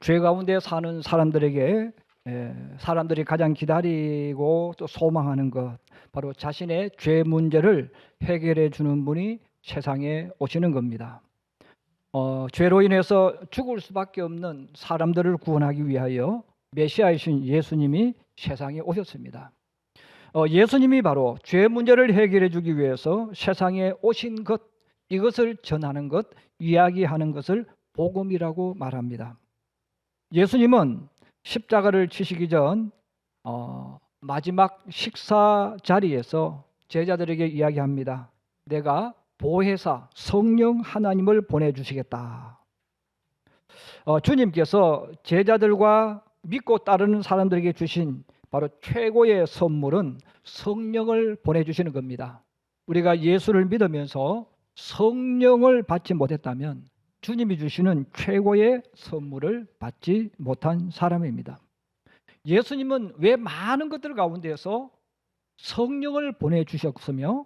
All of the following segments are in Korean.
죄 가운데 사는 사람들에게 사람들이 가장 기다리고 또 소망하는 것, 바로 자신의 죄 문제를 해결해 주는 분이 세상에 오시는 겁니다. 죄로 인해서 죽을 수밖에 없는 사람들을 구원하기 위하여 메시아이신 예수님이 세상에 오셨습니다. 예수님이 바로 죄 문제를 해결해 주기 위해서 세상에 오신 것, 이것을 전하는 것, 이야기하는 것을 복음이라고 말합니다. 예수님은 십자가를 지시기 전 마지막 식사 자리에서 제자들에게 이야기합니다. 내가 보혜사 성령 하나님을 보내주시겠다. 주님께서 제자들과 믿고 따르는 사람들에게 주신 바로 최고의 선물은 성령을 보내주시는 겁니다. 우리가 예수를 믿으면서 성령을 받지 못했다면 주님이 주시는 최고의 선물을 받지 못한 사람입니다. 예수님은 왜 많은 것들 가운데서 성령을 보내주셨으며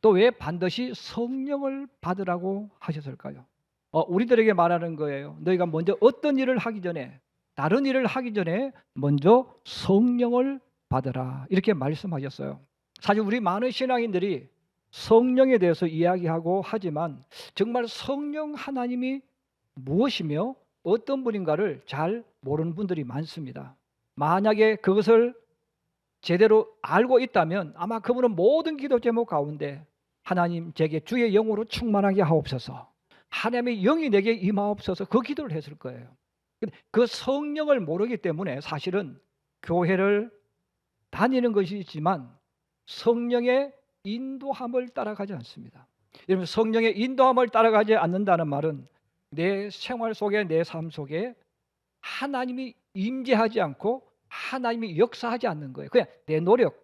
또 왜 반드시 성령을 받으라고 하셨을까요? 우리들에게 말하는 거예요. 너희가 먼저 어떤 일을 하기 전에, 다른 일을 하기 전에 먼저 성령을 받으라, 이렇게 말씀하셨어요. 사실 우리 많은 신앙인들이 성령에 대해서 이야기하고 하지만 정말 성령 하나님이 무엇이며 어떤 분인가를 잘 모르는 분들이 많습니다. 만약에 그것을 제대로 알고 있다면 아마 그분은 모든 기도 제목 가운데 하나님 제게 주의 영으로 충만하게 하옵소서, 하나님의 영이 내게 임하옵소서, 그 기도를 했을 거예요. 그 성령을 모르기 때문에 사실은 교회를 다니는 것이지만 성령의 인도함을 따라가지 않습니다. 여러분, 성령의 인도함을 따라가지 않는다는 말은 내 생활 속에, 내 삶 속에 하나님이 임재하지 않고 하나님이 역사하지 않는 거예요. 그냥 내 노력,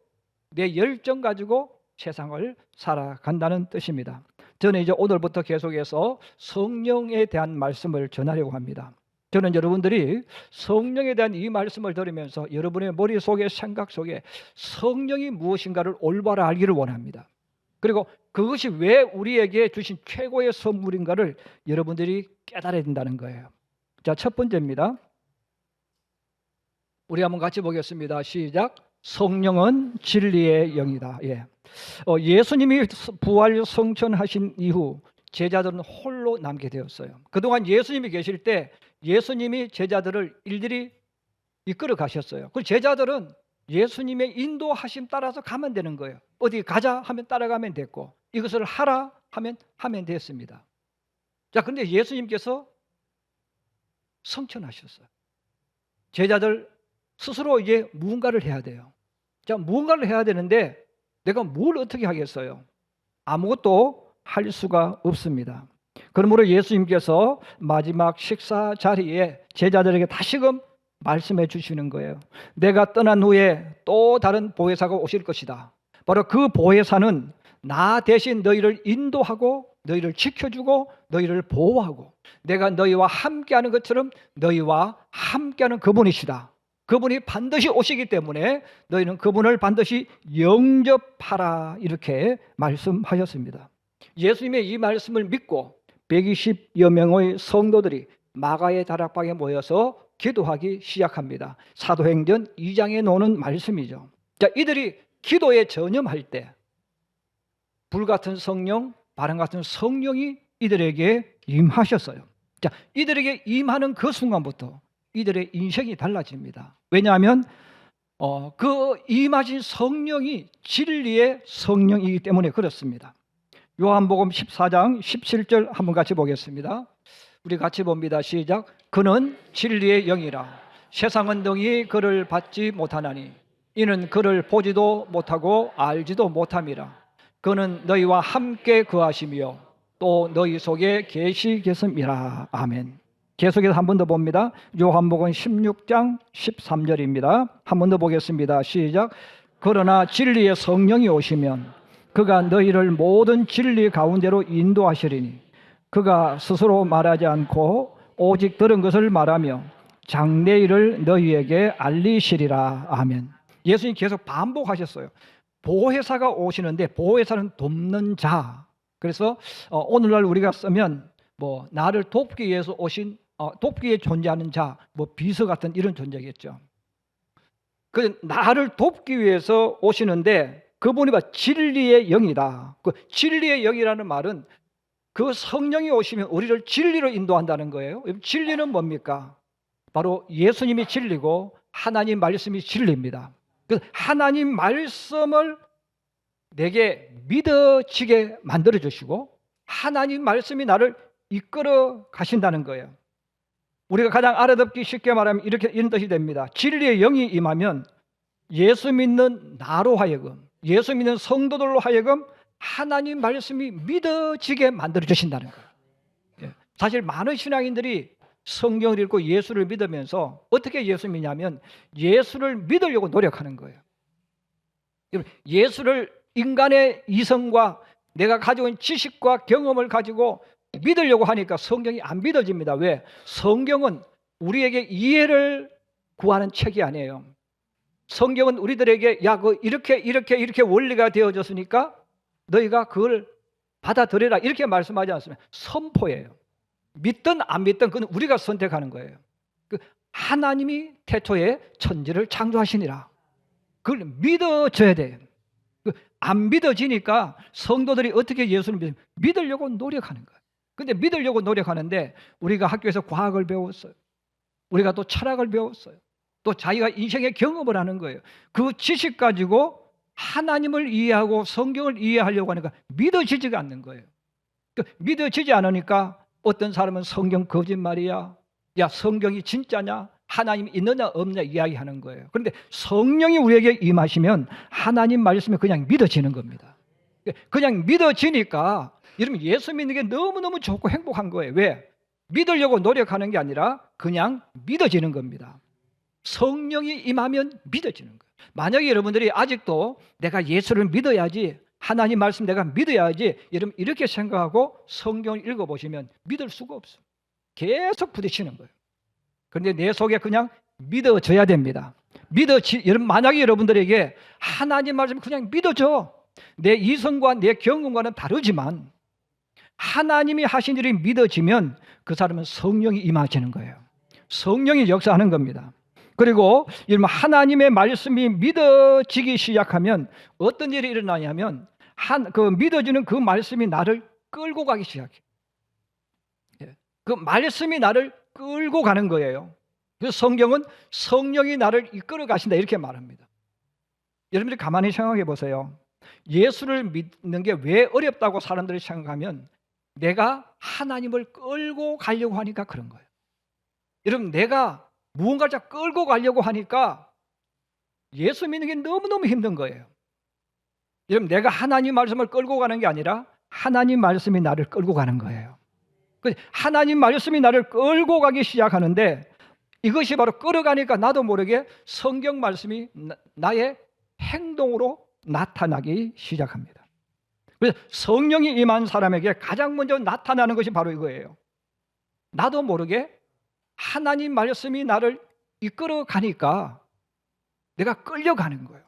내 열정 가지고 세상을 살아간다는 뜻입니다. 저는 이제 오늘부터 계속해서 성령에 대한 말씀을 전하려고 합니다. 저는 여러분들이 성령에 대한 이 말씀을 들으면서 여러분의 머릿속에, 생각 속에 성령이 무엇인가를 올바로 알기를 원합니다. 그리고 그것이 왜 우리에게 주신 최고의 선물인가를 여러분들이 깨달아야 된다는 거예요. 자, 첫 번째입니다. 우리 한번 같이 보겠습니다. 시작. 성령은 진리의 영이다. 예수님이 부활 성천하신 이후 제자들은 홀로 남게 되었어요. 그동안 예수님이 계실 때 예수님이 제자들을 일일이 이끌어 가셨어요. 그 제자들은 예수님의 인도하심 따라서 가면 되는 거예요. 어디 가자 하면 따라가면 됐고, 이것을 하라 하면 됐습니다. 자, 그런데 예수님께서 성천하셨어요. 제자들 스스로 이제 무언가를 해야 돼요. 자, 무언가를 해야 되는데 내가 뭘 어떻게 하겠어요? 아무것도 할 수가 없습니다. 그러므로 예수님께서 마지막 식사 자리에 제자들에게 다시금 말씀해 주시는 거예요. 내가 떠난 후에 또 다른 보혜사가 오실 것이다. 바로 그 보혜사는 나 대신 너희를 인도하고 너희를 지켜주고 너희를 보호하고 내가 너희와 함께하는 것처럼 너희와 함께하는 그분이시다. 그분이 반드시 오시기 때문에 너희는 그분을 반드시 영접하라, 이렇게 말씀하셨습니다. 예수님의 이 말씀을 믿고 120여 명의 성도들이 마가의 다락방에 모여서 기도하기 시작합니다. 사도행전 2장에 나오는 말씀이죠. 자, 이들이 기도에 전념할 때 불같은 성령, 바람 같은 성령이 이들에게 임하셨어요. 자, 이들에게 임하는 그 순간부터 이들의 인생이 달라집니다. 왜냐하면 그 임하신 성령이 진리의 성령이기 때문에 그렇습니다. 요한복음 14장 17절 한번 같이 보겠습니다. 우리 같이 봅니다. 시작. 그는 진리의 영이라 세상은 능히 그를 받지 못하나니 이는 그를 보지도 못하고 알지도 못함이라. 그는 너희와 함께 거하시며 또 너희 속에 계시겠음이라. 아멘. 계속해서 한 번 더 봅니다. 요한복음 16장 13절입니다. 한 번 더 보겠습니다. 시작. 그러나 진리의 성령이 오시면 그가 너희를 모든 진리 가운데로 인도하시리니 그가 스스로 말하지 않고 오직 들은 것을 말하며 장래일을 너희에게 알리시리라. 아멘. 예수님 계속 반복하셨어요. 보혜사가 오시는데 보혜사는 돕는 자. 그래서 오늘날 우리가 쓰면 나를 돕기 위해서 오신 돕기에 존재하는 자, 뭐 비서 같은 이런 존재겠죠. 그 나를 돕기 위해서 오시는데 그분이 진리의 영이다. 그 진리의 영이라는 말은 그 성령이 오시면 우리를 진리로 인도한다는 거예요. 진리는 뭡니까? 바로 예수님이 진리고 하나님 말씀이 진리입니다. 그 하나님 말씀을 내게 믿어지게 만들어 주시고 하나님 말씀이 나를 이끌어 가신다는 거예요. 우리가 가장 알아듣기 쉽게 말하면 이런 뜻이 됩니다. 진리의 영이 임하면 예수 믿는 나로 하여금, 예수 믿는 성도들로 하여금 하나님 말씀이 믿어지게 만들어 주신다는 거예요. 사실 많은 신앙인들이 성경을 읽고 예수를 믿으면서 어떻게 예수 믿냐면 예수를 믿으려고 노력하는 거예요. 예수를 인간의 이성과 내가 가지고 있는 지식과 경험을 가지고 믿으려고 하니까 성경이 안 믿어집니다. 왜? 성경은 우리에게 이해를 구하는 책이 아니에요. 성경은 우리들에게 이렇게 원리가 되어졌으니까 너희가 그걸 받아들여라 이렇게 말씀하지 않습니다. 선포예요. 믿든 안 믿든 그건 우리가 선택하는 거예요. 하나님이 태초에 천지를 창조하시니라. 그걸 믿어져야 돼요. 안 믿어지니까 성도들이 어떻게 예수를 믿으려고 노력하는 거예요. 근데 믿으려고 노력하는데 우리가 학교에서 과학을 배웠어요. 우리가 또 철학을 배웠어요. 또 자기가 인생의 경험을 하는 거예요. 그 지식 가지고 하나님을 이해하고 성경을 이해하려고 하니까 믿어지지가 않는 거예요. 믿어지지 않으니까 어떤 사람은 성경 거짓말이야. 야, 성경이 진짜냐? 하나님이 있느냐 없느냐 이야기하는 거예요. 그런데 성령이 우리에게 임하시면 하나님 말씀이 그냥 믿어지는 겁니다. 그냥 믿어지니까 여러분 예수 믿는 게 너무너무 좋고 행복한 거예요. 왜? 믿으려고 노력하는 게 아니라 그냥 믿어지는 겁니다. 성령이 임하면 믿어지는 거예요. 만약에 여러분들이 아직도 내가 예수를 믿어야지, 하나님 말씀 내가 믿어야지, 여러분 이렇게 생각하고 성경을 읽어보시면 믿을 수가 없어요. 계속 부딪히는 거예요. 그런데 내 속에 그냥 믿어져야 됩니다. 여러분 만약에 여러분들에게 하나님 말씀 그냥 믿어져. 내 이성과 내 경험과는 다르지만 하나님이 하신 일이 믿어지면 그 사람은 성령이 임하시는 거예요. 성령이 역사하는 겁니다. 그리고 여러분 하나님의 말씀이 믿어지기 시작하면 어떤 일이 일어나냐면 믿어지는 그 말씀이 나를 끌고 가기 시작해요. 그 말씀이 나를 끌고 가는 거예요. 그래서 성경은 성령이 나를 이끌어 가신다 이렇게 말합니다. 여러분들이 가만히 생각해 보세요. 예수를 믿는 게 왜 어렵다고 사람들이 생각하면 내가 하나님을 끌고 가려고 하니까 그런 거예요. 여러분 내가 무언가를 끌고 가려고 하니까 예수 믿는 게 너무너무 힘든 거예요. 여러분 내가 하나님 말씀을 끌고 가는 게 아니라 하나님 말씀이 나를 끌고 가는 거예요. 하나님 말씀이 나를 끌고 가기 시작하는데 이것이 바로 끌어가니까 나도 모르게 성경 말씀이 나의 행동으로 나타나기 시작합니다. 그래서 성령이 임한 사람에게 가장 먼저 나타나는 것이 바로 이거예요. 나도 모르게 하나님 말씀이 나를 이끌어 가니까 내가 끌려가는 거예요.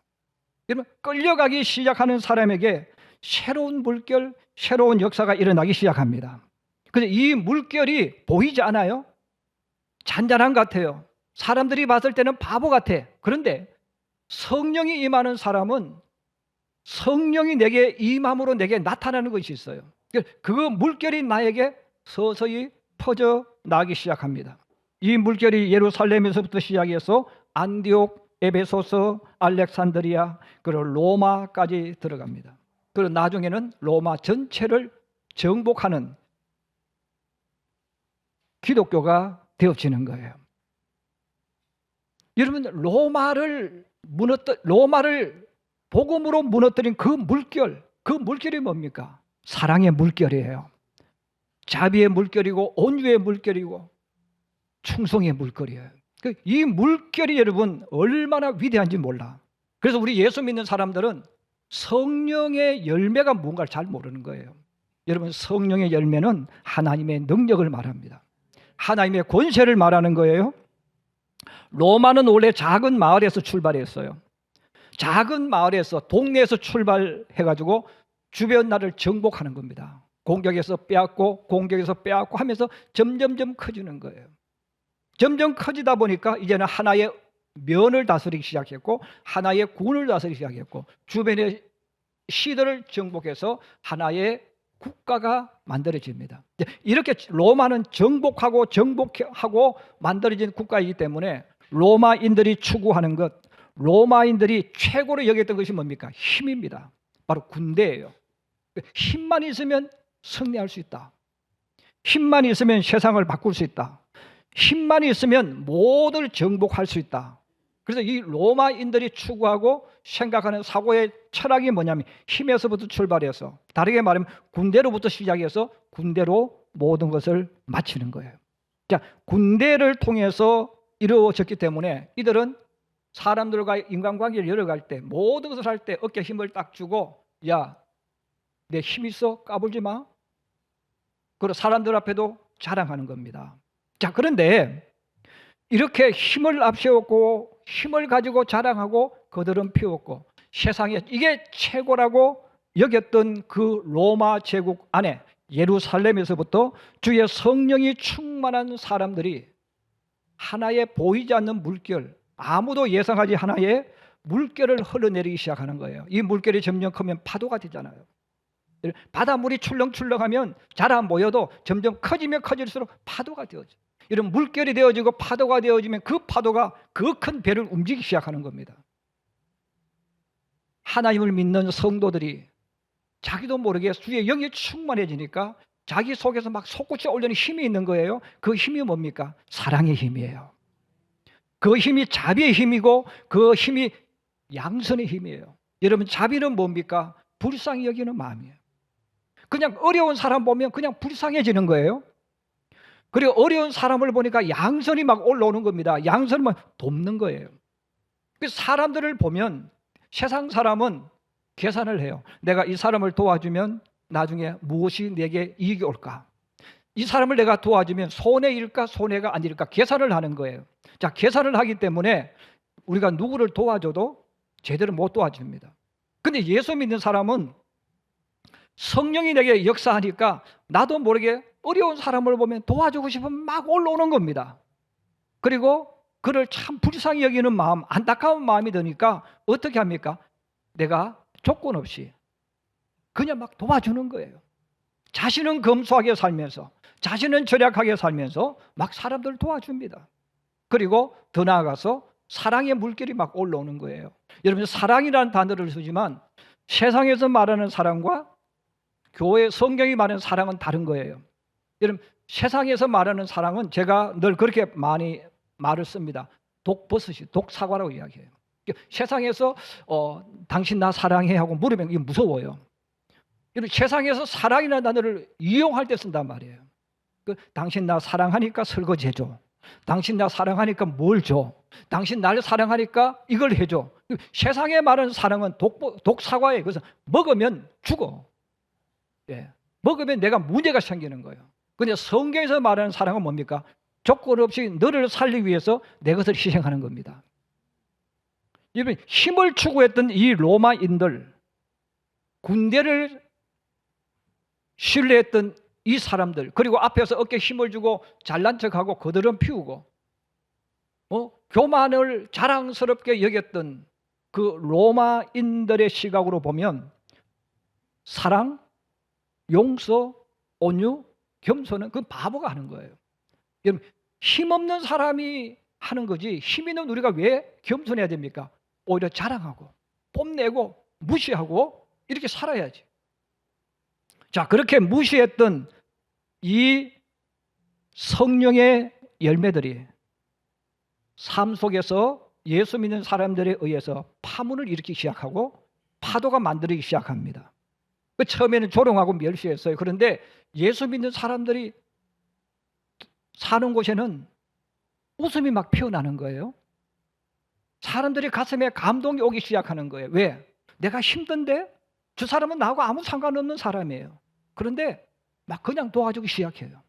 여러분 끌려가기 시작하는 사람에게 새로운 물결, 새로운 역사가 일어나기 시작합니다. 그래서 이 물결이 보이지 않아요? 잔잔한 것 같아요. 사람들이 봤을 때는 바보 같아. 그런데 성령이 임하는 사람은 성령이 내게 임함으로 내게 나타나는 것이 있어요. 그 물결이 나에게 서서히 퍼져나가기 시작합니다. 이 물결이 예루살렘에서부터 시작해서 안디옥, 에베소서, 알렉산드리아, 그리고 로마까지 들어갑니다. 그리고 나중에는 로마 전체를 정복하는 기독교가 되어지는 거예요. 여러분 로마를 복음으로 무너뜨린 그 물결이 뭡니까? 사랑의 물결이에요. 자비의 물결이고 온유의 물결이고 충성의 물결이에요. 이 물결이 여러분 얼마나 위대한지 몰라. 그래서 우리 예수 믿는 사람들은 성령의 열매가 뭔가를 잘 모르는 거예요. 여러분 성령의 열매는 하나님의 능력을 말합니다. 하나님의 권세를 말하는 거예요. 로마는 원래 작은 마을에서 출발했어요. 작은 마을에서 동네에서 출발해가지고 주변 나라를 정복하는 겁니다. 공격에서 빼앗고 하면서 점점점 커지는 거예요. 점점 커지다 보니까 이제는 하나의 면을 다스리기 시작했고 하나의 군을 다스리기 시작했고 주변의 시들을 정복해서 하나의 국가가 만들어집니다. 이렇게 로마는 정복하고 만들어진 국가이기 때문에 로마인들이 추구하는 것, 로마인들이 최고로 여겼던 것이 뭡니까? 힘입니다. 바로 군대예요. 힘만 있으면 승리할 수 있다. 힘만 있으면 세상을 바꿀 수 있다. 힘만 있으면 모두를 정복할 수 있다. 그래서 이 로마인들이 추구하고 생각하는 사고의 철학이 뭐냐면 힘에서부터 출발해서, 다르게 말하면 군대로부터 시작해서 군대로 모든 것을 마치는 거예요. 자, 군대를 통해서 이루어졌기 때문에 이들은 사람들과 인간관계를 열어갈 때, 모든 것을 할 때 어깨에 힘을 딱 주고, 야, 내 힘 있어? 까불지 마. 그리고 사람들 앞에도 자랑하는 겁니다. 자, 그런데 이렇게 힘을 앞세웠고 힘을 가지고 자랑하고 거드름 피웠고 세상에 이게 최고라고 여겼던 그 로마 제국 안에 예루살렘에서부터 주의 성령이 충만한 사람들이 하나의 보이지 않는 물결, 아무도 예상하지 하나의 물결을 흘러내리기 시작하는 거예요. 이 물결이 점점 크면 파도가 되잖아요. 바닷물이 출렁출렁하면 잘 안 보여도 점점 커지면 커질수록 파도가 되어져. 이런 물결이 되어지고 파도가 되어지면 그 파도가 그 큰 배를 움직이기 시작하는 겁니다. 하나님을 믿는 성도들이 자기도 모르게 주의 영이 충만해지니까 자기 속에서 막 솟구쳐 올리는 힘이 있는 거예요. 그 힘이 뭡니까? 사랑의 힘이에요. 그 힘이 자비의 힘이고 그 힘이 양선의 힘이에요. 여러분, 자비는 뭡니까? 불쌍히 여기는 마음이에요. 그냥 어려운 사람 보면 그냥 불쌍해지는 거예요. 그리고 어려운 사람을 보니까 양선이 막 올라오는 겁니다. 양선이 막 돕는 거예요. 그래서 사람들을 보면 세상 사람은 계산을 해요. 내가 이 사람을 도와주면 나중에 무엇이 내게 이익이 올까? 이 사람을 내가 도와주면 손해일까 손해가 아닐까 계산을 하는 거예요. 자, 계산을 하기 때문에 우리가 누구를 도와줘도 제대로 못 도와줍니다. 근데 예수 믿는 사람은 성령이 내게 역사하니까 나도 모르게 어려운 사람을 보면 도와주고 싶으면 막 올라오는 겁니다. 그리고 그를 참 불쌍히 여기는 마음, 안타까운 마음이 드니까 어떻게 합니까? 내가 조건 없이 그냥 막 도와주는 거예요. 자신은 검소하게 살면서, 자신은 절약하게 살면서 막 사람들 도와줍니다. 그리고 더 나아가서 사랑의 물결이 막 올라오는 거예요. 여러분, 사랑이라는 단어를 쓰지만 세상에서 말하는 사랑과 교회 성경이 말하는 사랑은 다른 거예요. 여러분, 세상에서 말하는 사랑은 제가 늘 그렇게 많이 말을 씁니다. 독버섯이, 독사과라고 이야기해요. 세상에서 당신 나 사랑해 하고 물으면 이게 무서워요. 여러분, 세상에서 사랑이라는 단어를 이용할 때 쓴단 말이에요. 당신 나 사랑하니까 설거지 해줘. 당신 나 사랑하니까 뭘 줘. 당신 나를 사랑하니까 이걸 해줘. 세상에 말하는 사랑은 독사과예요. 그래서 먹으면 죽어. 예. 먹으면 내가 문제가 생기는 거예요. 근데 성경에서 말하는 사랑은 뭡니까? 조건 없이 너를 살리기 위해서 내 것을 희생하는 겁니다. 여러분, 힘을 추구했던 이 로마인들, 군대를 신뢰했던 이 사람들, 그리고 앞에서 어깨에 힘을 주고 잘난 척하고 거드름 피우고 교만을 자랑스럽게 여겼던 그 로마인들의 시각으로 보면 사랑, 용서, 온유, 겸손은 그 바보가 하는 거예요. 여러분, 힘없는 사람이 하는 거지 힘 있는 우리가 왜 겸손해야 됩니까? 오히려 자랑하고 뽐내고 무시하고 이렇게 살아야지. 자, 그렇게 무시했던 이 성령의 열매들이 삶 속에서 예수 믿는 사람들에 의해서 파문을 일으키기 시작하고 파도가 만들어지기 시작합니다. 처음에는 조롱하고 멸시했어요. 그런데 예수 믿는 사람들이 사는 곳에는 웃음이 막 피어나는 거예요. 사람들이 가슴에 감동이 오기 시작하는 거예요. 왜? 내가 힘든데 저 사람은 나하고 아무 상관없는 사람이에요. 그런데 막 그냥 도와주기 시작해요.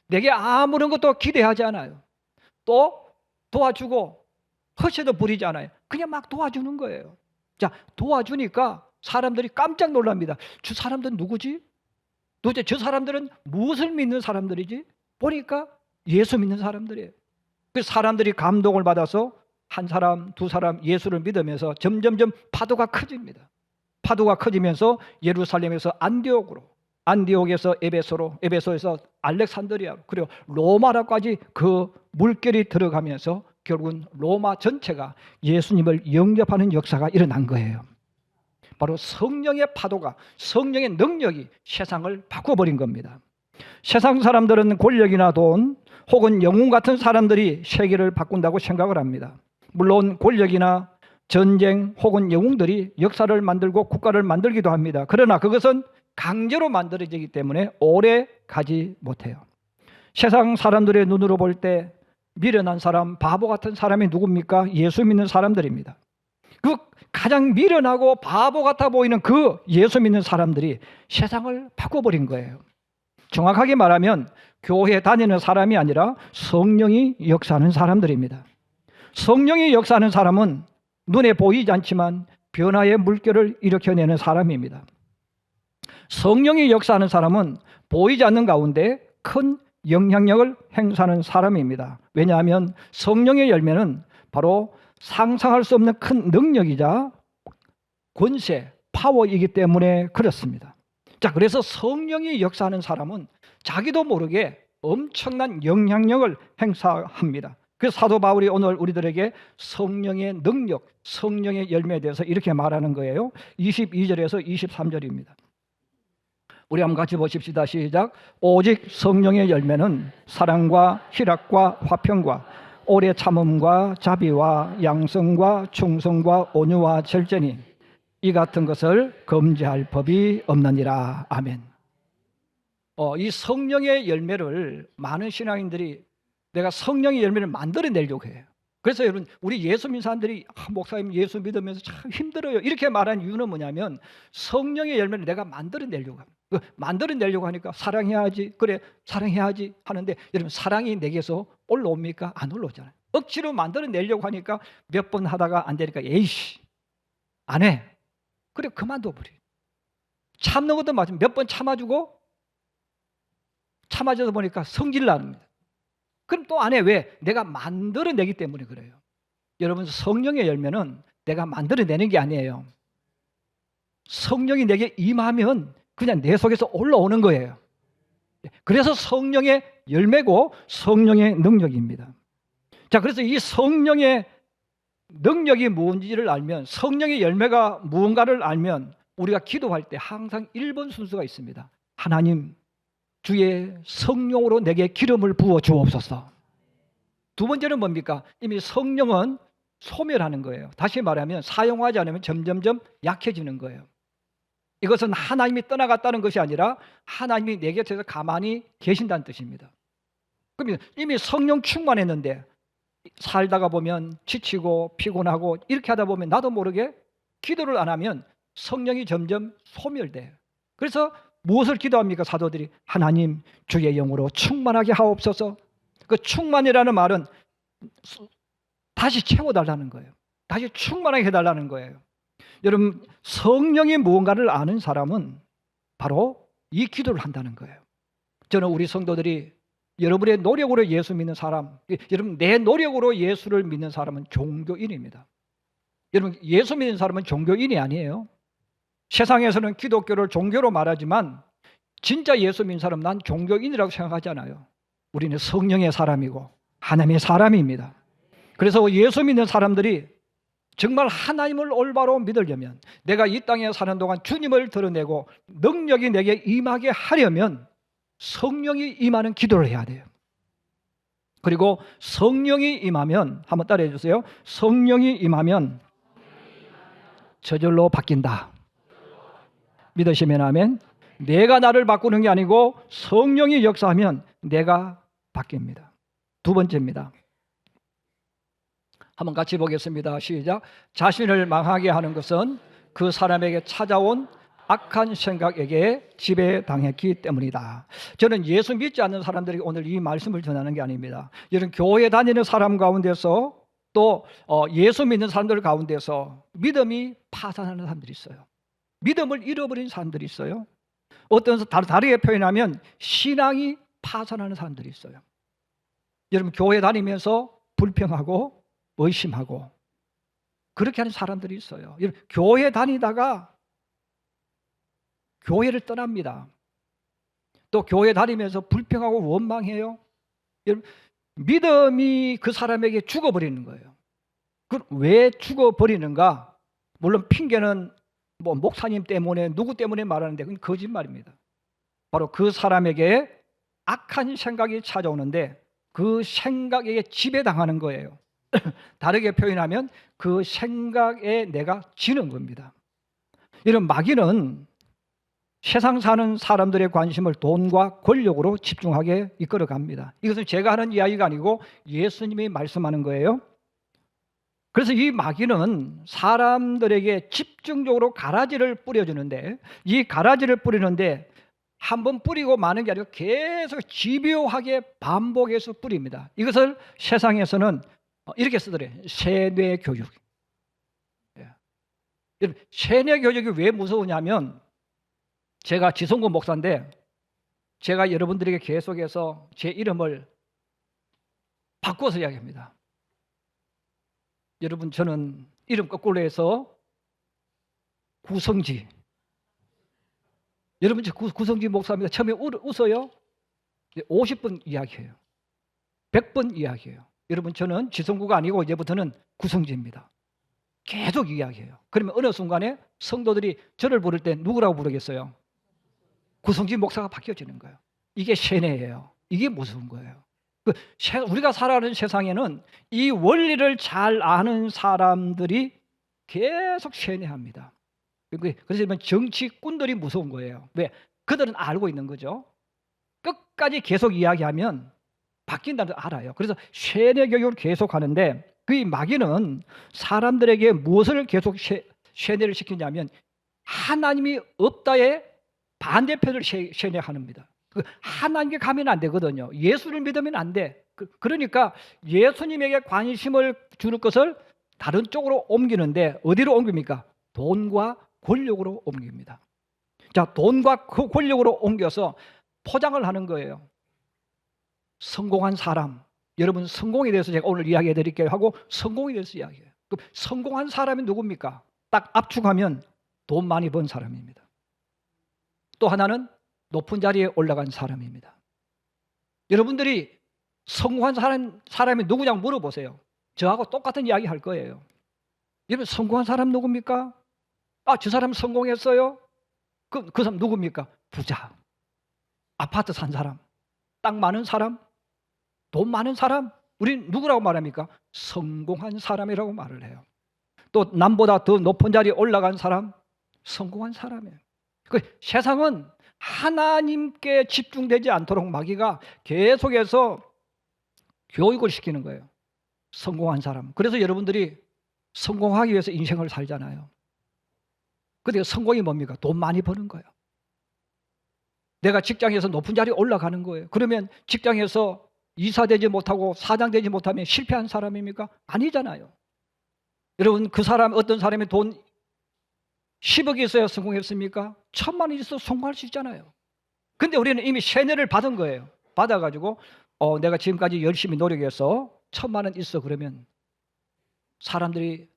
내게 아무런 것도 기대하지 않아요. 또 도와주고 허세도 부리지 않아요. 그냥 막 도와주는 거예요. 자, 도와주니까 사람들이 깜짝 놀랍니다. 저 사람들은 누구지? 도대체 저 사람들은 무엇을 믿는 사람들이지? 보니까 예수 믿는 사람들이에요. 그 사람들이 감동을 받아서 한 사람, 두 사람 예수를 믿으면서 점점점 파도가 커집니다. 파도가 커지면서 예루살렘에서 안디옥으로, 안디옥에서 에베소로, 에베소에서 알렉산드리아로, 그리고 로마라까지 그 물결이 들어가면서 결국은 로마 전체가 예수님을 영접하는 역사가 일어난 거예요. 바로 성령의 파도가, 성령의 능력이 세상을 바꿔버린 겁니다. 세상 사람들은 권력이나 돈 혹은 영웅 같은 사람들이 세계를 바꾼다고 생각을 합니다. 물론 권력이나 전쟁 혹은 영웅들이 역사를 만들고 국가를 만들기도 합니다. 그러나 그것은 강제로 만들어지기 때문에 오래 가지 못해요. 세상 사람들의 눈으로 볼 때 미련한 사람, 바보 같은 사람이 누굽니까? 예수 믿는 사람들입니다. 그 가장 미련하고 바보 같아 보이는 그 예수 믿는 사람들이 세상을 바꿔버린 거예요. 정확하게 말하면 교회 다니는 사람이 아니라 성령이 역사하는 사람들입니다. 성령이 역사하는 사람은 눈에 보이지 않지만 변화의 물결을 일으켜내는 사람입니다. 성령이 역사하는 사람은 보이지 않는 가운데 큰 영향력을 행사하는 사람입니다. 왜냐하면 성령의 열매는 바로 상상할 수 없는 큰 능력이자 권세, 파워이기 때문에 그렇습니다. 자, 그래서 성령이 역사하는 사람은 자기도 모르게 엄청난 영향력을 행사합니다. 그래서 사도 바울이 오늘 우리들에게 성령의 능력, 성령의 열매에 대해서 이렇게 말하는 거예요. 22절에서 23절입니다. 우리 한번 같이 보십시다. 시작. 오직 성령의 열매는 사랑과 희락과 화평과 오래 참음과 자비와 양성과 충성과 온유와 절제니 이 같은 것을 금지할 법이 없느니라. 아멘. 이 성령의 열매를 많은 신앙인들이 내가 성령의 열매를 만들어내려고 해요. 그래서 여러분, 우리 예수 믿는 사람들이 목사님 예수 믿으면서 참 힘들어요 이렇게 말하는 이유는 뭐냐면 성령의 열매를 내가 만들어내려고 합니다. 만들어내려고 하니까 사랑해야지, 그래 사랑해야지 하는데 여러분, 사랑이 내게서 올라옵니까? 안 올라오잖아요. 억지로 만들어내려고 하니까 몇 번 하다가 안 되니까 에이씨 안 해. 그래 그만둬 버려. 참는 것도 맞으면 몇 번 참아주고 참아줘서 보니까 성질 납니다. 그럼 또 안 해. 왜? 내가 만들어내기 때문에 그래요. 여러분, 성령의 열매는 내가 만들어내는 게 아니에요. 성령이 내게 임하면 그냥 내 속에서 올라오는 거예요. 그래서 성령의 열매고 성령의 능력입니다. 자, 그래서 이 성령의 능력이 뭔지를 알면, 성령의 열매가 무언가를 알면 우리가 기도할 때 항상 1번 순서가 있습니다. 하나님, 주의 성령으로 내게 기름을 부어 주옵소서. 두 번째는 뭡니까? 이미 성령은 소멸하는 거예요. 다시 말하면 사용하지 않으면 점점점 약해지는 거예요. 이것은 하나님이 떠나갔다는 것이 아니라 하나님이 내 곁에서 가만히 계신다는 뜻입니다. 그러면 이미 성령 충만했는데 살다가 보면 지치고 피곤하고 이렇게 하다 보면 나도 모르게 기도를 안 하면 성령이 점점 소멸돼요. 그래서 무엇을 기도합니까? 사도들이 하나님 주의 영으로 충만하게 하옵소서. 그 충만이라는 말은 다시 채워달라는 거예요. 다시 충만하게 해달라는 거예요. 여러분, 성령이 무언가를 아는 사람은 바로 이 기도를 한다는 거예요. 저는 우리 성도들이 여러분의 노력으로 예수 믿는 사람, 여러분 내 노력으로 예수를 믿는 사람은 종교인입니다. 여러분, 예수 믿는 사람은 종교인이 아니에요. 세상에서는 기독교를 종교로 말하지만 진짜 예수 믿는 사람은 난 종교인이라고 생각하지 않아요. 우리는 성령의 사람이고 하나님의 사람입니다. 그래서 예수 믿는 사람들이 정말 하나님을 올바로 믿으려면, 내가 이 땅에 사는 동안 주님을 드러내고 능력이 내게 임하게 하려면 성령이 임하는 기도를 해야 돼요. 그리고 성령이 임하면, 한번 따라해 주세요. 성령이 임하면 저절로 바뀐다. 믿으시면 아멘. 내가 나를 바꾸는 게 아니고 성령이 역사하면 내가 바뀝니다. 두 번째입니다. 한번 같이 보겠습니다. 시작. 자신을 망하게 하는 것은 그 사람에게 찾아온 악한 생각에게 지배당했기 때문이다. 저는 예수 믿지 않는 사람들에게 오늘 이 말씀을 전하는 게 아닙니다. 여러분, 교회 다니는 사람 가운데서 또 예수 믿는 사람들 가운데서 믿음이 파산하는 사람들이 있어요. 믿음을 잃어버린 사람들이 있어요. 어떤 다르게 표현하면 신앙이 파산하는 사람들이 있어요. 여러분, 교회 다니면서 불평하고 의심하고 그렇게 하는 사람들이 있어요. 교회 다니다가 교회를 떠납니다. 또 교회 다니면서 불평하고 원망해요. 믿음이 그 사람에게 죽어버리는 거예요. 왜 죽어버리는가? 물론 핑계는 뭐 목사님 때문에 누구 때문에 말하는데 그건 거짓말입니다. 바로 그 사람에게 악한 생각이 찾아오는데 그 생각에 지배당하는 거예요. 다르게 표현하면 그 생각에 내가 지는 겁니다. 이런 마귀는 세상 사는 사람들의 관심을 돈과 권력으로 집중하게 이끌어 갑니다. 이것은 제가 하는 이야기가 아니고 예수님이 말씀하는 거예요. 그래서 이 마귀는 사람들에게 집중적으로 가라지를 뿌려주는데 이 가라지를 뿌리는데 한번 뿌리고 마는 게 아니고 계속 집요하게 반복해서 뿌립니다. 이것을 세상에서는 이렇게 쓰더래요. 세뇌 교육. 세뇌 교육이 왜 무서우냐면 제가 지성구 목사인데 제가 여러분들에게 계속해서 제 이름을 바꿔서 이야기합니다. 여러분 저는 이름 거꾸로 해서 구성지. 여러분 저 구성지 목사입니다. 처음에 웃어요. 50번 이야기해요. 100번 이야기해요. 여러분 저는 지성구가 아니고 이제부터는 구성지입니다. 계속 이야기해요. 그러면 어느 순간에 성도들이 저를 부를 때 누구라고 부르겠어요? 구성지 목사가 바뀌어지는 거예요. 이게 세뇌예요. 이게 무서운 거예요. 우리가 살아가는 세상에는 이 원리를 잘 아는 사람들이 계속 세뇌합니다. 그래서 정치꾼들이 무서운 거예요. 왜? 그들은 알고 있는 거죠. 끝까지 계속 이야기하면 바뀐다는 걸 알아요. 그래서 세뇌 교육을 계속 하는데 그 마귀는 사람들에게 무엇을 계속 세뇌를 시키냐면 하나님이 없다의 반대편을 세뇌합니다. 하나님께 가면 안 되거든요. 예수를 믿으면 안 돼. 그러니까 예수님에게 관심을 주는 것을 다른 쪽으로 옮기는데 어디로 옮깁니까? 돈과 권력으로 옮깁니다. 자, 돈과 그 권력으로 옮겨서 포장을 하는 거예요. 성공한 사람. 여러분 성공에 대해서 제가 오늘 이야기해 드릴게요 하고 성공에 대해서 이야기해요. 그럼 성공한 사람이 누굽니까? 딱 압축하면 돈 많이 번 사람입니다. 또 하나는 높은 자리에 올라간 사람입니다. 여러분들이 성공한 사람이 누구냐고 물어보세요. 저하고 똑같은 이야기 할 거예요. 여러분 성공한 사람 누굽니까? 저 사람 성공했어요? 그 사람 누굽니까? 부자. 아파트 산 사람. 땅 많은 사람. 돈 많은 사람. 우린 누구라고 말합니까? 성공한 사람이라고 말을 해요. 또 남보다 더 높은 자리에 올라간 사람. 성공한 사람이에요. 세상은 하나님께 집중되지 않도록 마귀가 계속해서 교육을 시키는 거예요. 성공한 사람. 그래서 여러분들이 성공하기 위해서 인생을 살잖아요. 근데 성공이 뭡니까? 돈 많이 버는 거예요. 내가 직장에서 높은 자리에 올라가는 거예요. 그러면 직장에서 이사 되지 못하고 사장 되지 못하면 실패한 사람입니까? 아니잖아요. 여러분 그 사람 어떤 사람이 돈 10억이 있어야 성공했습니까? 1,000만 원 있어도 성공할 수 있잖아요. 근데 우리는 이미 세뇌를 받은 거예요. 받아가지고 내가 지금까지 열심히 노력해서 1,000만 원 있어 그러면 사람들이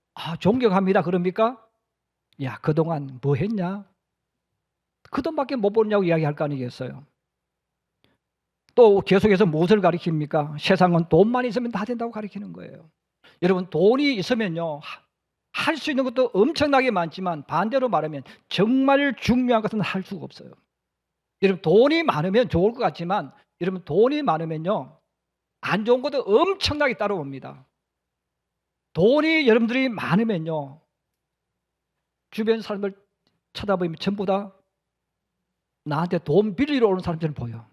존경합니다 그럽니까? 야 그동안 뭐 했냐? 그 돈밖에 못 벌냐고 이야기할 거 아니겠어요. 또 계속해서 무엇을 가리킵니까? 세상은 돈만 있으면 다 된다고 가리키는 거예요. 여러분 돈이 있으면요 할 수 있는 것도 엄청나게 많지만 반대로 말하면 정말 중요한 것은 할 수가 없어요. 여러분 돈이 많으면 좋을 것 같지만 여러분 돈이 많으면요 안 좋은 것도 엄청나게 따라옵니다. 돈이 여러분들이 많으면요 주변 사람들 쳐다보면 전부 다 나한테 돈 빌리러 오는 사람들은 보여.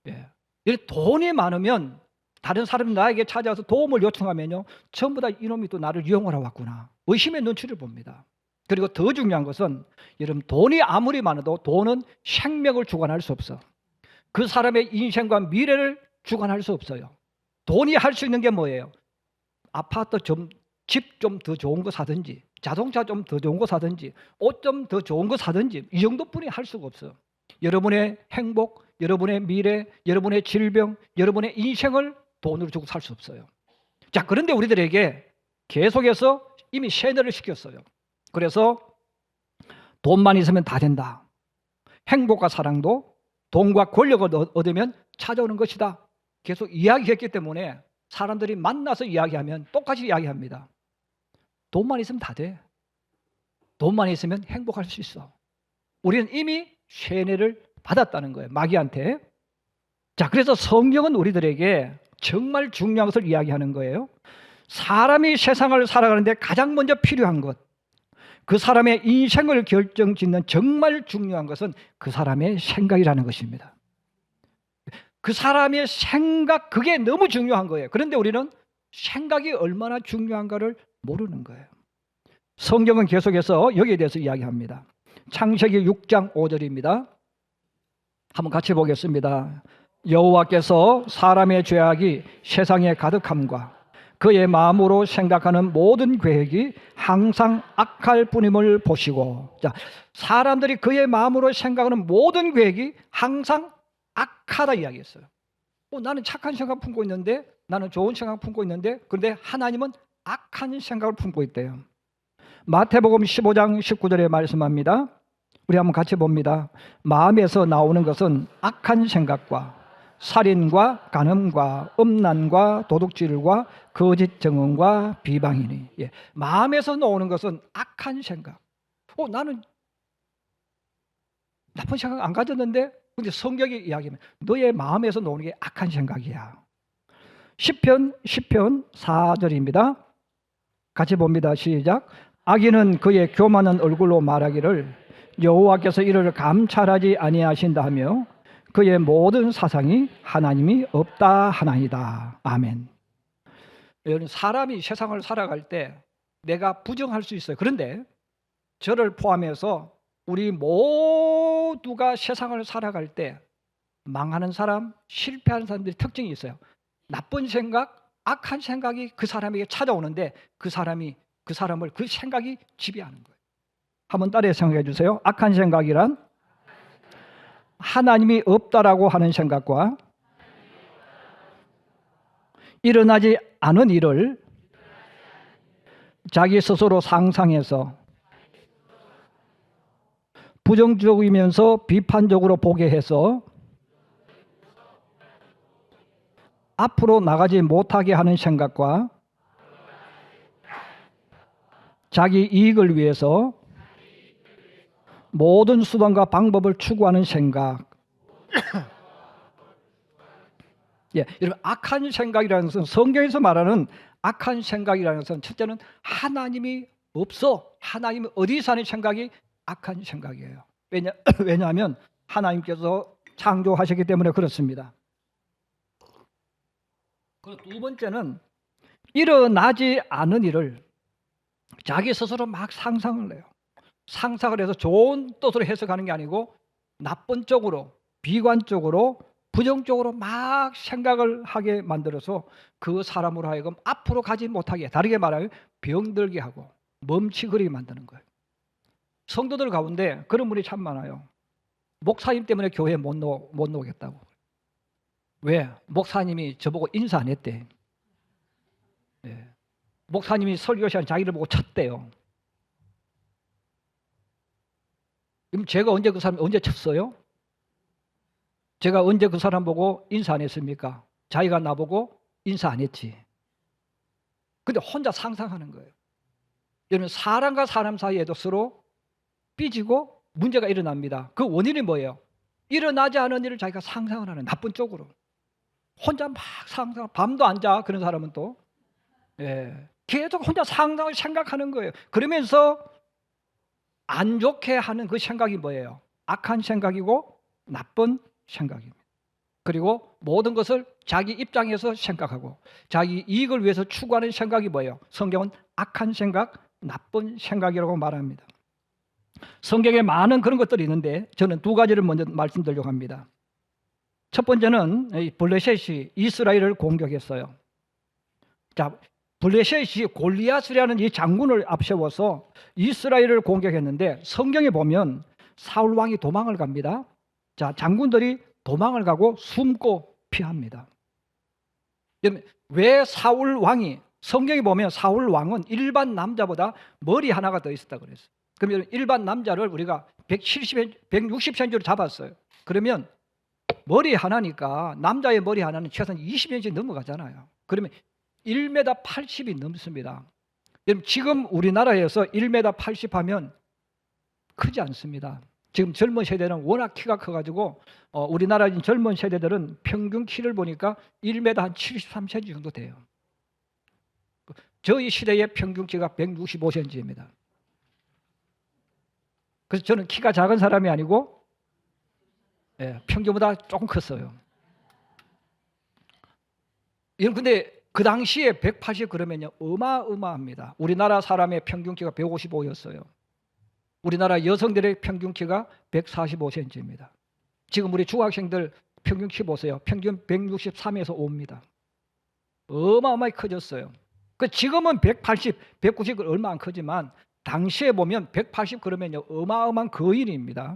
예. 돈이 많으면 다른 사람이 나에게 찾아와서 도움을 요청하면요 전부 다 이놈이 또 나를 이용하러 왔구나 의심의 눈치를 봅니다. 그리고 더 중요한 것은 여러분 돈이 아무리 많아도 돈은 생명을 주관할 수 없어. 그 사람의 인생과 미래를 주관할 수 없어요. 돈이 할 수 있는 게 뭐예요? 아파트 집 좀 더 좋은 거 사든지 자동차 좀 더 좋은 거 사든지 옷 좀 더 좋은 거 사든지 이 정도뿐이 할 수가 없어요. 여러분의 행복, 여러분의 미래, 여러분의 질병, 여러분의 인생을 돈으로 주고 살 수 없어요. 자, 그런데 우리들에게 계속해서 이미 세뇌를 시켰어요. 그래서 돈만 있으면 다 된다. 행복과 사랑도 돈과 권력을 얻으면 찾아오는 것이다. 계속 이야기했기 때문에 사람들이 만나서 이야기하면 똑같이 이야기합니다. 돈만 있으면 다 돼. 돈만 있으면 행복할 수 있어. 우리는 이미 세뇌를 받았다는 거예요. 마귀한테. 자, 그래서 성경은 우리들에게 정말 중요한 것을 이야기하는 거예요. 사람이 세상을 살아가는데 가장 먼저 필요한 것, 그 사람의 인생을 결정짓는 정말 중요한 것은 그 사람의 생각이라는 것입니다. 그 사람의 생각, 그게 너무 중요한 거예요. 그런데 우리는 생각이 얼마나 중요한가를 모르는 거예요. 성경은 계속해서 여기에 대해서 이야기합니다. 창세기 6장 5절입니다. 한번 같이 보겠습니다. 여호와께서 사람의 죄악이 세상에 가득함과 그의 마음으로 생각하는 모든 계획이 항상 악할 뿐임을 보시고, 자, 사람들이 그의 마음으로 생각하는 모든 계획이 항상 악하다 이야기했어요. 나는 착한 생각 품고 있는데, 나는 좋은 생각 품고 있는데, 그런데 하나님은 악한 생각을 품고 있대요. 마태복음 15장 19절에 말씀합니다. 우리 한번 같이 봅니다. 마음에서 나오는 것은 악한 생각과 살인과 간음과 음란과 도둑질과 거짓 증언과 비방이니. 예. 마음에서 나오는 것은 악한 생각. 나는 나쁜 생각 안 가졌는데, 근데 성경이 이야기하면 너의 마음에서 나오는 게 악한 생각이야. 시편 4절입니다. 같이 봅니다. 시작. 악인은 그의 교만한 얼굴로 말하기를 여호와께서 이를 감찰하지 아니하신다 하며 그의 모든 사상이 하나님이 없다 하나이다. 아멘. 여러분, 사람이 세상을 살아갈 때 내가 부정할 수 있어요. 그런데 저를 포함해서 우리 모두가 세상을 살아갈 때 망하는 사람, 실패하는 사람들의 특징이 있어요. 나쁜 생각, 악한 생각이 그 사람에게 찾아오는데 그 사람을 그 생각이 지배하는 거예요. 한번 따라해 생각해 주세요. 악한 생각이란 하나님이 없다라고 하는 생각과 일어나지 않은 일을 자기 스스로 상상해서 부정적이면서 비판적으로 보게 해서 앞으로 나가지 못하게 하는 생각과 자기 이익을 위해서 모든 수단과 방법을 추구하는 생각. 예, 여러분, 악한 생각이라는 것은, 성경에서 말하는 악한 생각이라는 것은 첫째는 하나님이 없어. 하나님이 어디 사는 생각이 악한 생각이에요. 왜냐하면 하나님께서 창조하셨기 때문에 그렇습니다. 그리고 두 번째는 일어나지 않은 일을 자기 스스로 막 상상을 해요. 상상을 해서 좋은 뜻으로 해석하는 게 아니고 나쁜 쪽으로, 비관적으로, 부정적으로 막 생각을 하게 만들어서 그 사람으로 하여금 앞으로 가지 못하게, 다르게 말하면 병들게 하고 멈칫거리게 만드는 거예요. 성도들 가운데 그런 분이 참 많아요. 목사님 때문에 교회 못 나오겠다고. 왜? 목사님이 저보고 인사 안 했대. 네. 목사님이 설교 시간 자기를 보고 쳤대요. 그럼 제가 언제 그 사람 언제 쳤어요? 제가 언제 그 사람 보고 인사 안 했습니까? 자기가 나보고 인사 안 했지. 근데 혼자 상상하는 거예요. 여러분, 사람과 사람 사이에도 서로 삐지고 문제가 일어납니다. 그 원인이 뭐예요? 일어나지 않은 일을 자기가 상상을 하는, 나쁜 쪽으로. 혼자 막 상상, 밤도 안 자, 그런 사람은 또. 예, 계속 혼자 상상을 생각하는 거예요. 그러면서 안 좋게 하는 그 생각이 뭐예요? 악한 생각이고 나쁜 생각입니다. 그리고 모든 것을 자기 입장에서 생각하고 자기 이익을 위해서 추구하는 생각이 뭐예요? 성경은 악한 생각, 나쁜 생각이라고 말합니다. 성경에 많은 그런 것들이 있는데 저는 두 가지를 먼저 말씀드리려고 합니다. 첫 번째는 블레셋이 이스라엘을 공격했어요. 자, 블레셋이 골리앗이라는 이 장군을 앞세워서 이스라엘을 공격했는데 성경에 보면 사울 왕이 도망을 갑니다. 자, 장군들이 도망을 가고 숨고 피합니다. 왜 사울 왕이, 성경에 보면 사울 왕은 일반 남자보다 머리 하나가 더 있었다 그랬어요. 그러면 일반 남자를 우리가 160cm로 잡았어요. 그러면 머리 하나니까 남자의 머리 하나는 최소한 20cm 넘어가잖아요. 그러면 1m 80이 넘습니다. 지금 우리나라에서 1m 80 하면 크지 않습니다. 지금 젊은 세대는 워낙 키가 커가지고 우리나라 젊은 세대들은 평균 키를 보니까 1m 한 73cm 정도 돼요. 저희 시대의 평균 키가 165cm입니다. 그래서 저는 키가 작은 사람이 아니고 평균보다 조금 컸어요. 근데 그 당시에 180 그러면요 어마어마합니다. 우리나라 사람의 평균 키가 155였어요. 우리나라 여성들의 평균 키가 145cm입니다. 지금 우리 중학생들 평균 키 보세요. 평균 163에서 5입니다. 어마어마하게 커졌어요. 지금은 180, 190 얼마 안 크지만 당시에 보면 180 그러면요 어마어마한 거인입니다.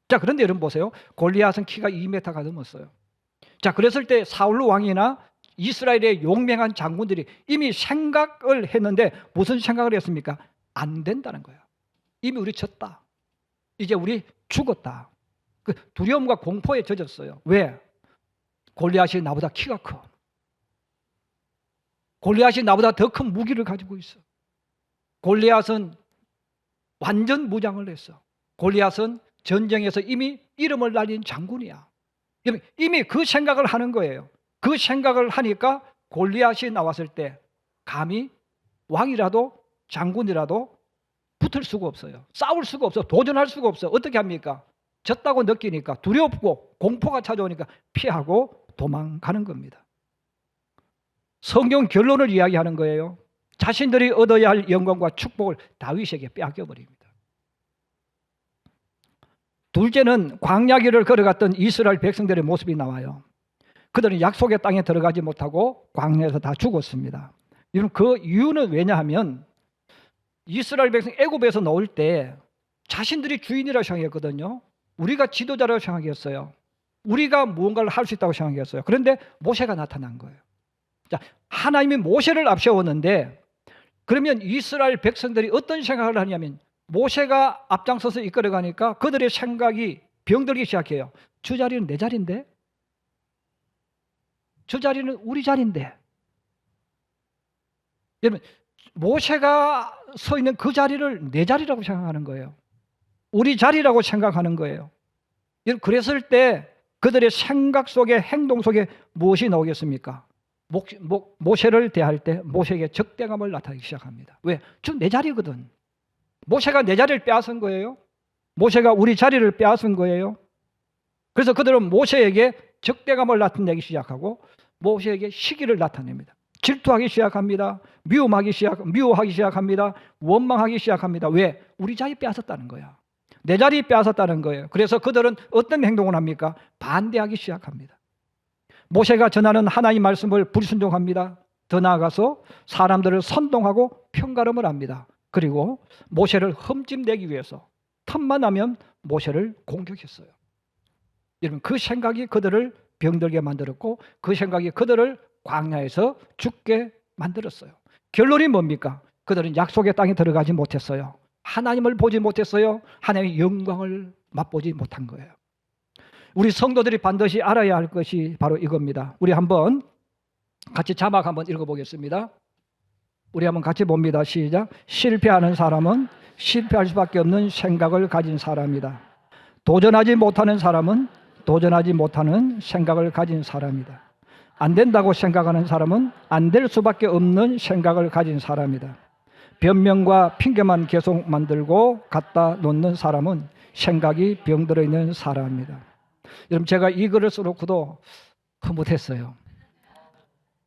자, 그런데 여러분 보세요. 골리앗은 키가 2m가 넘었어요. 자, 그랬을 때 사울 왕이나 이스라엘의 용맹한 장군들이 이미 생각을 했는데 무슨 생각을 했습니까? 안 된다는 거예요. 이미 우리 졌다. 이제 우리 죽었다. 두려움과 공포에 젖었어요. 왜? 골리앗이 나보다 키가 커. 골리앗이 나보다 더 큰 무기를 가지고 있어. 골리앗은 완전 무장을 했어. 골리앗은 전쟁에서 이미 이름을 날린 장군이야. 이미 그 생각을 하는 거예요. 그 생각을 하니까 골리앗이 나왔을 때 감히 왕이라도 장군이라도 붙을 수가 없어요. 싸울 수가 없어. 도전할 수가 없어. 어떻게 합니까? 졌다고 느끼니까 두렵고 공포가 찾아오니까 피하고 도망가는 겁니다. 성경 결론을 이야기하는 거예요. 자신들이 얻어야 할 영광과 축복을 다윗에게 빼앗겨버립니다. 둘째는 광야길을 걸어갔던 이스라엘 백성들의 모습이 나와요. 그들은 약속의 땅에 들어가지 못하고 광야에서 다 죽었습니다. 그 이유는 왜냐하면 이스라엘 백성 애굽에서 나올 때 자신들이 주인이라고 생각했거든요. 우리가 지도자라고 생각했어요. 우리가 무언가를 할 수 있다고 생각했어요. 그런데 모세가 나타난 거예요. 자, 하나님이 모세를 앞세웠는데 그러면 이스라엘 백성들이 어떤 생각을 하냐면 모세가 앞장서서 이끌어가니까 그들의 생각이 병들기 시작해요. 저 자리는 내 자리인데? 저 자리는 우리 자리인데? 여러분, 모세가 서 있는 그 자리를 내 자리라고 생각하는 거예요. 우리 자리라고 생각하는 거예요. 그랬을 때 그들의 생각 속에 행동 속에 무엇이 나오겠습니까? 모세를 대할 때 모세에게 적대감을 나타내기 시작합니다. 왜? 저 내 자리거든. 모세가 내 자리를 빼앗은 거예요. 모세가 우리 자리를 빼앗은 거예요. 그래서 그들은 모세에게 적대감을 나타내기 시작하고 모세에게 시기를 나타냅니다. 질투하기 시작합니다. 미워하기 시작합니다. 원망하기 시작합니다. 왜? 우리 자리 빼앗았다는 거야. 내 자리 빼앗았다는 거예요. 그래서 그들은 어떤 행동을 합니까? 반대하기 시작합니다. 모세가 전하는 하나님 말씀을 불순종합니다. 더 나아가서 사람들을 선동하고 편가름을 합니다. 그리고 모세를 흠집내기 위해서 틈만 나면 모세를 공격했어요. 여러분, 그 생각이 그들을 병들게 만들었고 그 생각이 그들을 광야에서 죽게 만들었어요. 결론이 뭡니까? 그들은 약속의 땅에 들어가지 못했어요. 하나님을 보지 못했어요. 하나님의 영광을 맛보지 못한 거예요. 우리 성도들이 반드시 알아야 할 것이 바로 이겁니다. 우리 한번 같이 자막 한번 읽어보겠습니다. 우리 한번 같이 봅니다. 시작. 실패하는 사람은 실패할 수밖에 없는 생각을 가진 사람이다. 도전하지 못하는 사람은 도전하지 못하는 생각을 가진 사람이다. 안 된다고 생각하는 사람은 안 될 수밖에 없는 생각을 가진 사람이다. 변명과 핑계만 계속 만들고 갖다 놓는 사람은 생각이 병들어 있는 사람이다. 여러분, 제가 이 글을 써놓고도 흐뭇했어요.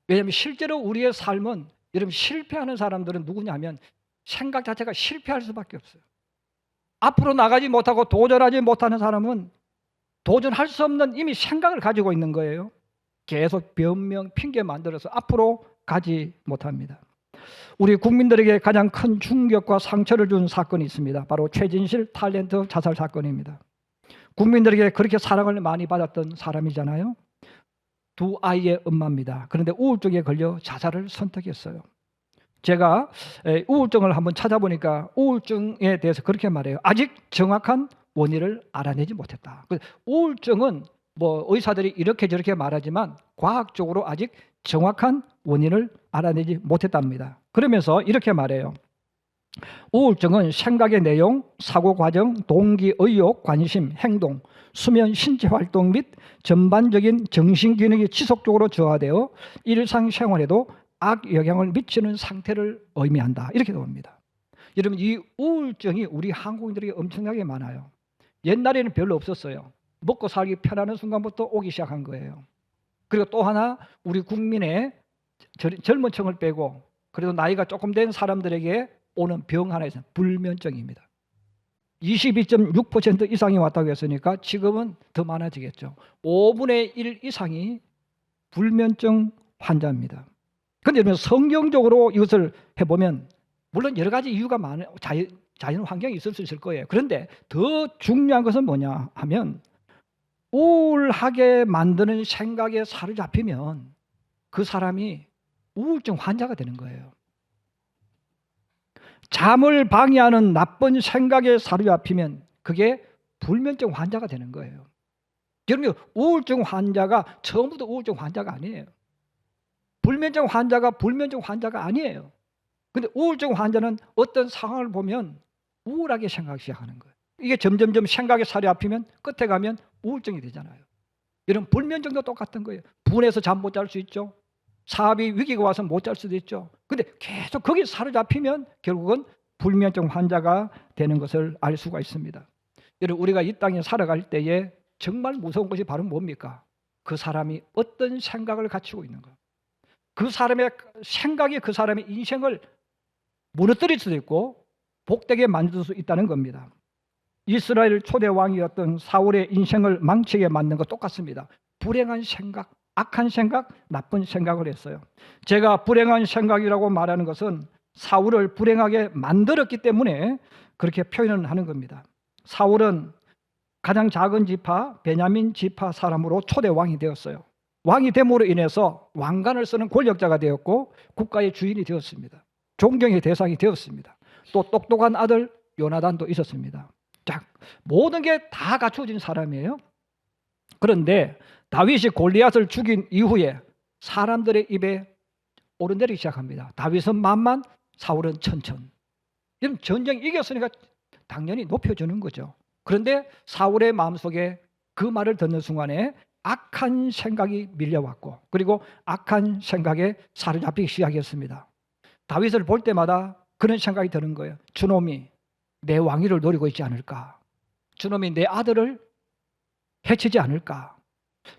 왜냐하면 실제로 우리의 삶은, 여러분, 실패하는 사람들은 누구냐면 생각 자체가 실패할 수밖에 없어요. 앞으로 나가지 못하고 도전하지 못하는 사람은 도전할 수 없는 이미 생각을 가지고 있는 거예요. 계속 변명, 핑계 만들어서 앞으로 가지 못합니다. 우리 국민들에게 가장 큰 충격과 상처를 준 사건이 있습니다. 바로 최진실 탤런트 자살 사건입니다. 국민들에게 그렇게 사랑을 많이 받았던 사람이잖아요. 두 아이의 엄마입니다. 그런데 우울증에 걸려 자살을 선택했어요. 제가 우울증을 한번 찾아보니까 우울증에 대해서 그렇게 말해요. 아직 정확한 원인을 알아내지 못했다. 우울증은 뭐 의사들이 이렇게 저렇게 말하지만 과학적으로 아직 정확한 원인을 알아내지 못했답니다. 그러면서 이렇게 말해요. 우울증은 생각의 내용, 사고 과정, 동기, 의욕, 관심, 행동, 수면, 신체 활동 및 전반적인 정신 기능이 지속적으로 저하되어 일상생활에도 악영향을 미치는 상태를 의미한다. 이렇게 나옵니다. 여러분, 이 우울증이 우리 한국인들에게 엄청나게 많아요. 옛날에는 별로 없었어요. 먹고 살기 편안한 순간부터 오기 시작한 거예요. 그리고 또 하나, 우리 국민의 젊은 층을 빼고 그래도 나이가 조금 된 사람들에게 오는 병 하나 있어요. 불면증입니다. 22.6% 이상이 왔다고 했으니까 지금은 더 많아지겠죠. 5분의 1 이상이 불면증 환자입니다. 그런데 여러분, 성경적으로 이것을 해보면 물론 여러 가지 이유가 많아요. 자연 환경이 있을 수 있을 거예요. 그런데 더 중요한 것은 뭐냐 하면 우울하게 만드는 생각에 사로잡히면 그 사람이 우울증 환자가 되는 거예요. 잠을 방해하는 나쁜 생각에 사로잡히면 그게 불면증 환자가 되는 거예요. 여러분, 우울증 환자가 처음부터 우울증 환자가 아니에요. 불면증 환자가 불면증 환자가 아니에요. 근데 우울증 환자는 어떤 상황을 보면 우울하게 생각하기 시작하는 거예요. 이게 점점점 생각에 사로잡히면 끝에 가면 우울증이 되잖아요. 이런 불면증도 똑같은 거예요. 분해서 잠 못 잘 수 있죠. 사업이 위기가 와서 못 잘 수도 있죠. 근데 계속 거기에 사로잡히면 결국은 불면증 환자가 되는 것을 알 수가 있습니다. 여러분, 우리가 이 땅에 살아갈 때에 정말 무서운 것이 바로 뭡니까? 그 사람이 어떤 생각을 갖추고 있는 것. 그 사람의 생각이 그 사람의 인생을 무너뜨릴 수도 있고 복되게 만들 수 있다는 겁니다. 이스라엘 초대 왕이었던 사울의 인생을 망치게 만든 것 똑같습니다. 불행한 생각, 악한 생각, 나쁜 생각을 했어요. 제가 불행한 생각이라고 말하는 것은 사울을 불행하게 만들었기 때문에 그렇게 표현을 하는 겁니다. 사울은 가장 작은 지파, 베냐민 지파 사람으로 초대 왕이 되었어요. 왕이 됨으로 인해서 왕관을 쓰는 권력자가 되었고 국가의 주인이 되었습니다. 존경의 대상이 되었습니다. 또 똑똑한 아들 요나단도 있었습니다. 자, 모든 게 다 갖춰진 사람이에요. 그런데 다윗이 골리앗을 죽인 이후에 사람들의 입에 오르내리기 시작합니다. 다윗은 만만, 사울은 천천. 이런 전쟁 이겼으니까 당연히 높여주는 거죠. 그런데 사울의 마음속에 그 말을 듣는 순간에 악한 생각이 밀려왔고 그리고 악한 생각에 사로잡히기 시작했습니다. 다윗을 볼 때마다 그런 생각이 드는 거예요. 저놈이 내 왕위를 노리고 있지 않을까? 저놈이 내 아들을 해치지 않을까?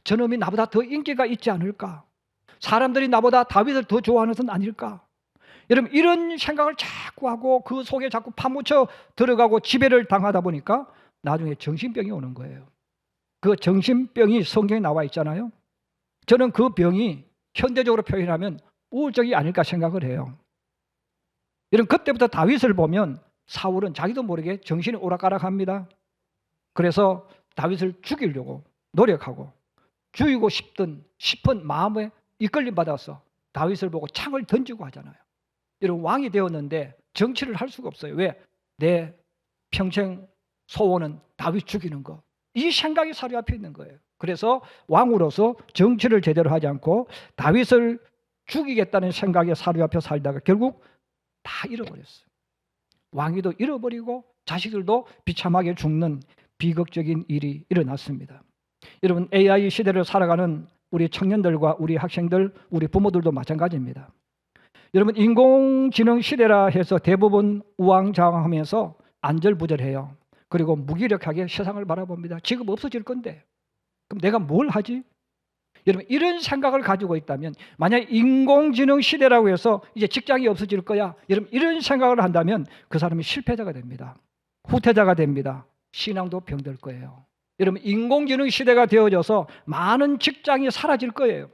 저놈이 나보다 더 인기가 있지 않을까? 사람들이 나보다 다윗을 더 좋아하는 것은 아닐까? 여러분, 이런 생각을 자꾸 하고 그 속에 자꾸 파묻혀 들어가고 지배를 당하다 보니까 나중에 정신병이 오는 거예요. 그 정신병이 성경에 나와 있잖아요. 저는 그 병이 현대적으로 표현하면 우울증이 아닐까 생각을 해요. 여러분, 그때부터 다윗을 보면 사울은 자기도 모르게 정신이 오락가락합니다. 그래서 다윗을 죽이려고 노력하고 죽이고 싶은 마음에 이끌림 받아서 다윗을 보고 창을 던지고 하잖아요. 여러분, 왕이 되었는데 정치를 할 수가 없어요. 왜? 내 평생 소원은 다윗 죽이는 거. 이 생각이 사로잡혀 있는 거예요. 그래서 왕으로서 정치를 제대로 하지 않고 다윗을 죽이겠다는 생각에 사로잡혀 살다가 결국 다 잃어버렸어요. 왕위도 잃어버리고 자식들도 비참하게 죽는 비극적인 일이 일어났습니다. 여러분, AI 시대를 살아가는 우리 청년들과 우리 학생들, 우리 부모들도 마찬가지입니다. 여러분, 인공지능 시대라 해서 대부분 우왕좌왕하면서 안절부절해요. 그리고 무기력하게 세상을 바라봅니다. 지금 없어질 건데 그럼 내가 뭘 하지? 여러분, 이런 생각을 가지고 있다면, 만약 인공지능 시대라고 해서 이제 직장이 없어질 거야, 여러분, 이런 생각을 한다면 그 사람이 실패자가 됩니다. 후퇴자가 됩니다. 신앙도 병들 거예요. 여러분, 인공지능 시대가 되어져서 많은 직장이 사라질 거예요.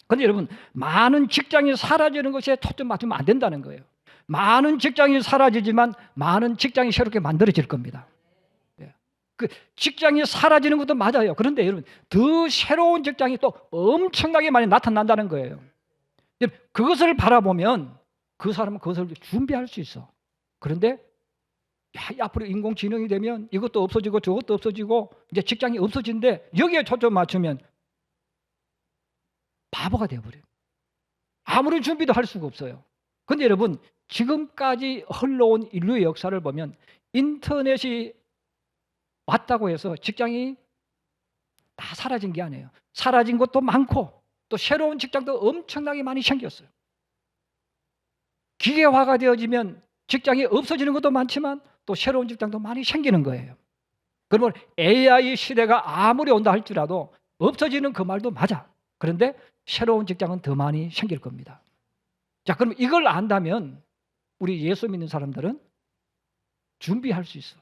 그런데 여러분, 많은 직장이 사라지는 것에 초점 맞추면 안 된다는 거예요. 많은 직장이 사라지지만 많은 직장이 새롭게 만들어질 겁니다. 그 직장이 사라지는 것도 맞아요. 그런데 여러분, 더 새로운 직장이 또 엄청나게 많이 나타난다는 거예요. 그것을 바라보면 그 사람은 그것을 준비할 수 있어. 그런데 앞으로 인공지능이 되면 이것도 없어지고 저것도 없어지고 이제 직장이 없어진데 여기에 초점 맞추면 바보가 되어버려요. 아무런 준비도 할 수가 없어요. 그런데 여러분, 지금까지 흘러온 인류의 역사를 보면 인터넷이 왔다고 해서 직장이 다 사라진 게 아니에요. 사라진 것도 많고 또 새로운 직장도 엄청나게 많이 생겼어요. 기계화가 되어지면 직장이 없어지는 것도 많지만 또 새로운 직장도 많이 생기는 거예요. 그러면 AI 시대가 아무리 온다 할지라도 없어지는 그 말도 맞아. 그런데 새로운 직장은 더 많이 생길 겁니다. 자, 그럼 이걸 안다면 우리 예수 믿는 사람들은 준비할 수 있어.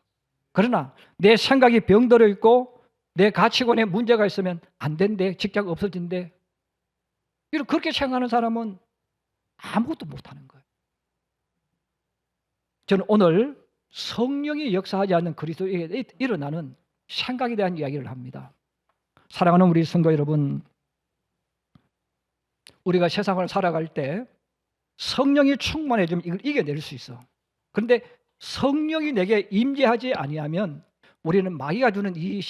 그러나 내 생각이 병들어 있고 내 가치관에 문제가 있으면 안 된대, 직장 없어진대, 그렇게 생각하는 사람은 아무것도 못하는 거예요. 저는 오늘 성령이 역사하지 않는 그리스도에게 일어나는 생각에 대한 이야기를 합니다. 사랑하는 우리 성도 여러분, 우리가 세상을 살아갈 때 성령이 충만해지면 이걸 이겨낼 수 있어. 그런데 성령이 내게 임재하지 아니하면 우리는 마귀가 주는 이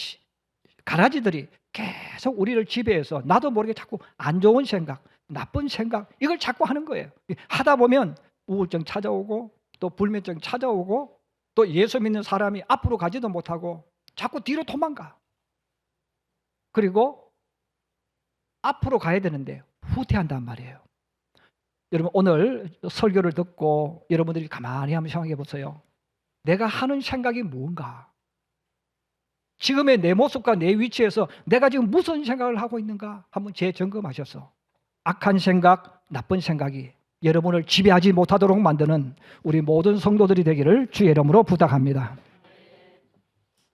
가라지들이 계속 우리를 지배해서 나도 모르게 자꾸 안 좋은 생각, 나쁜 생각, 이걸 자꾸 하는 거예요. 하다 보면 우울증 찾아오고 또 불면증 찾아오고 또 예수 믿는 사람이 앞으로 가지도 못하고 자꾸 뒤로 도망가. 그리고 앞으로 가야 되는데 후퇴한단 말이에요. 여러분, 오늘 설교를 듣고 여러분들이 가만히 한번 생각해 보세요. 내가 하는 생각이 뭔가? 지금의 내 모습과 내 위치에서 내가 지금 무슨 생각을 하고 있는가 한번 재점검하셔서 악한 생각, 나쁜 생각이 여러분을 지배하지 못하도록 만드는 우리 모든 성도들이 되기를 주의 이름으로 부탁합니다.